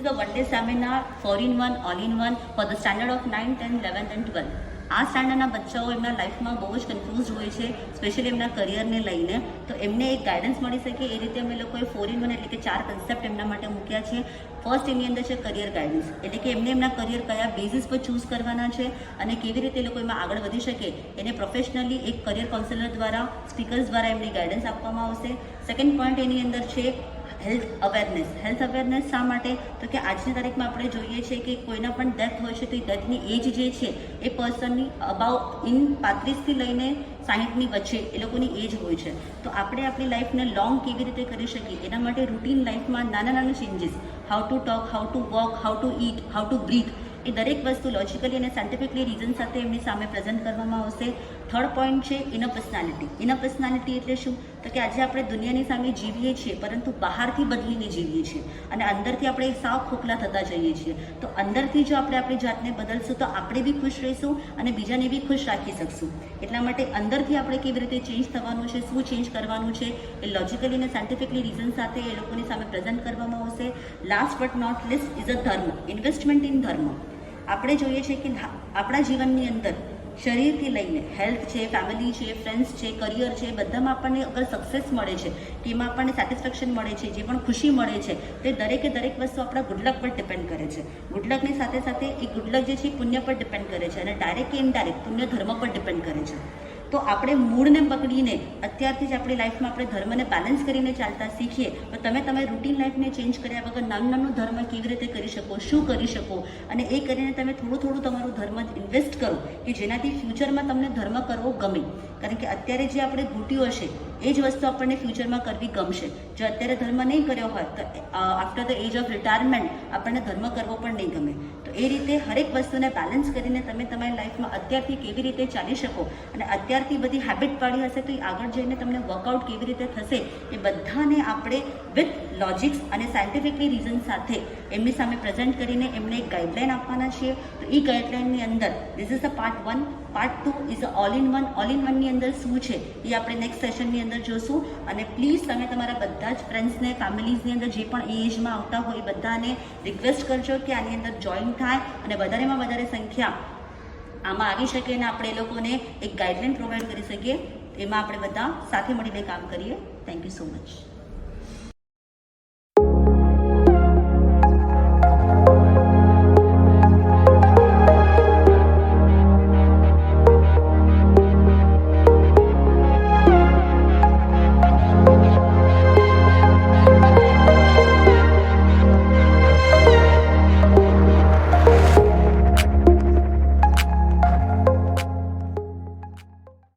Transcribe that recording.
is a one-day seminar, 4-in-1, all-in-one for the standard of 9, 10, 11th and 12th. આ સ્ટાન્ડર્ડના બચ્ચાઓ એમના લાઈફમાં બહુ જ કન્ફ્યુઝ હોય છે, સ્પેશિયલી એમના કરિયરને લઈને. તો એમને એક ગાઈડન્સ મળી શકે એ રીતે અમે લોકોએ 4-in-1 એટલે કે 4 કન્સેપ્ટ એમના માટે મૂક્યા છે. ફર્સ્ટ એની અંદર છે કરિયર ગાઈડન્સ, એટલે કે એમને એમના કરિયર કયા બેઝિસ પર ચૂઝ કરવાના છે અને કેવી રીતે એ લોકો એમાં આગળ વધી શકે એને પ્રોફેશનલી એક કરિયર કાઉન્સેલર દ્વારા, સ્પીકર્સ દ્વારા એમને ગાઈડન્સ આપવામાં આવશે. સેકન્ડ પોઈન્ટ એની અંદર છે હેલ્થ અવેરનેસ. હેલ્થ અવેરનેસ શા માટે? તો કે આજની તારીખમાં આપણે જોઈએ છીએ કે કોઈના પણ ડેથ હોય છે તો એ ડેથની એજ જે છે એ પર્સનની અબાઉ ઇન 35થી લઈને 60ની વચ્ચે એ લોકોની એજ હોય છે. તો આપણે આપણી લાઈફને લોંગ કેવી રીતે કરી શકીએ એના માટે રૂટીન લાઈફમાં નાના નાના changes, how to talk, how to walk, how to eat, how to breathe, એ દરેક વસ્તુ લોજિકલી અને સાયન્ટિફિકલી રીઝન સાથે એમની સામે પ્રેઝન્ટ કરવામાં આવશે. થર્ડ પોઈન્ટ છે ઇનર પર્સનાલિટી. ઇનર પર્સનાલિટી એટલે શું? તો કે આજે આપણે દુનિયાની સામે જીવીએ છીએ પરંતુ બહારથી બદલીને જીવીએ છીએ અને અંદરથી આપણે સાવ ખોખલા થતા જઈએ છીએ. તો અંદરથી જો આપણે આપણી જાતને બદલશું તો આપણે બી ખુશ રહીશું અને બીજાને બી ખુશ રાખી શકશું. એટલા માટે અંદરથી આપણે કેવી રીતે ચેન્જ થવાનું છે, શું ચેન્જ કરવાનું છે એ લોજિકલી અને સાયન્ટિફિકલી રીઝન સાથે એ લોકોની સામે પ્રેઝન્ટ કરવામાં આવશે. Last but not least is a dharma, investment in ધર્મ. આપણે જોઈએ છીએ કે આપણા જીવનની અંદર શરીરથી લઈને હેલ્થ છે, ફેમિલી છે, ફ્રેન્ડ્સ છે, કરિયર છે, બધામાં આપણને અગર સક્સેસ મળે છે કે એમાં આપણને સેટિસ્ફેક્શન મળે છે, જે પણ ખુશી મળે છે તે દરેકે દરેક વસ્તુ આપણા ગુડલક પર ડિપેન્ડ કરે છે. ગુડલકની સાથે સાથે એ ગુડલક જે છે પુણ્ય પર ડિપેન્ડ કરે છે અને ડાયરેક્ટ કે ઇનડાયરેક્ટ પુણ્ય ધર્મ પર ડિપેન્ડ કરે છે. તો આપણે મૂળને પકડીને અત્યારથી જ આપણી લાઈફમાં આપણે ધર્મને બેલેન્સ કરીને ચાલતા શીખીએ તો તમે રૂટીન લાઈફને ચેન્જ કર્યા વગર નાનું નાનું ધર્મ કેવી રીતે કરી શકો, શું કરી શકો અને એ કરીને તમે થોડું થોડું તમારું ધર્મ ઇન્વેસ્ટ કરો કે જેનાથી ફ્યુચરમાં તમને ધર્મ કરવો ગમે. કારણ કે અત્યારે જે આપણે ઘૂંટ્યું હશે એ જ વસ્તુ આપણને ફ્યુચરમાં કરવી ગમશે. જો અત્યારે ધર્મ નહીં કર્યો હોય તો after the age of retirement આપણને ધર્મ કરવો પણ નહીં ગમે. તો એ રીતે હરેક વસ્તુને બેલેન્સ કરીને તમે તમારી લાઈફમાં અત્યારથી કેવી રીતે ચાલી શકો અને અત્યારથી બધી હેબિટ પાડી હશે તો એ આગળ જઈને તમને વર્કઆઉટ કેવી રીતે થશે એ બધાને આપણે વિથ લોજિક્સ અને સાયન્ટિફિકલી રીઝન સાથે એમની સામે પ્રેઝન્ટ કરીને એમને એક ગાઈડલાઇન આપવાના છીએ. તો એ ગાઈડલાઇનની અંદર this is the part 1. Part 2 is all in one. All in વનની અંદર શું છે એ આપણે નેક્સ્ટ સેશનની અંદર જોશું. અને પ્લીઝ તમે તમારા બધા જ ફ્રેન્ડ્સને, ફેમિલીઝની અંદર જે પણ એ એજમાં આવતા હોય એ બધાને રિક્વેસ્ટ કરજો કે આની અંદર જોઈન થાય અને વધારેમાં વધારે સંખ્યા આમાં આવી શકે અને આપણે એ લોકોને એક ગાઈડલાઇન પ્રોવાઈડ કરી શકીએ. એમાં આપણે બધા સાથે મળીને કામ કરીએ. Thank you so much.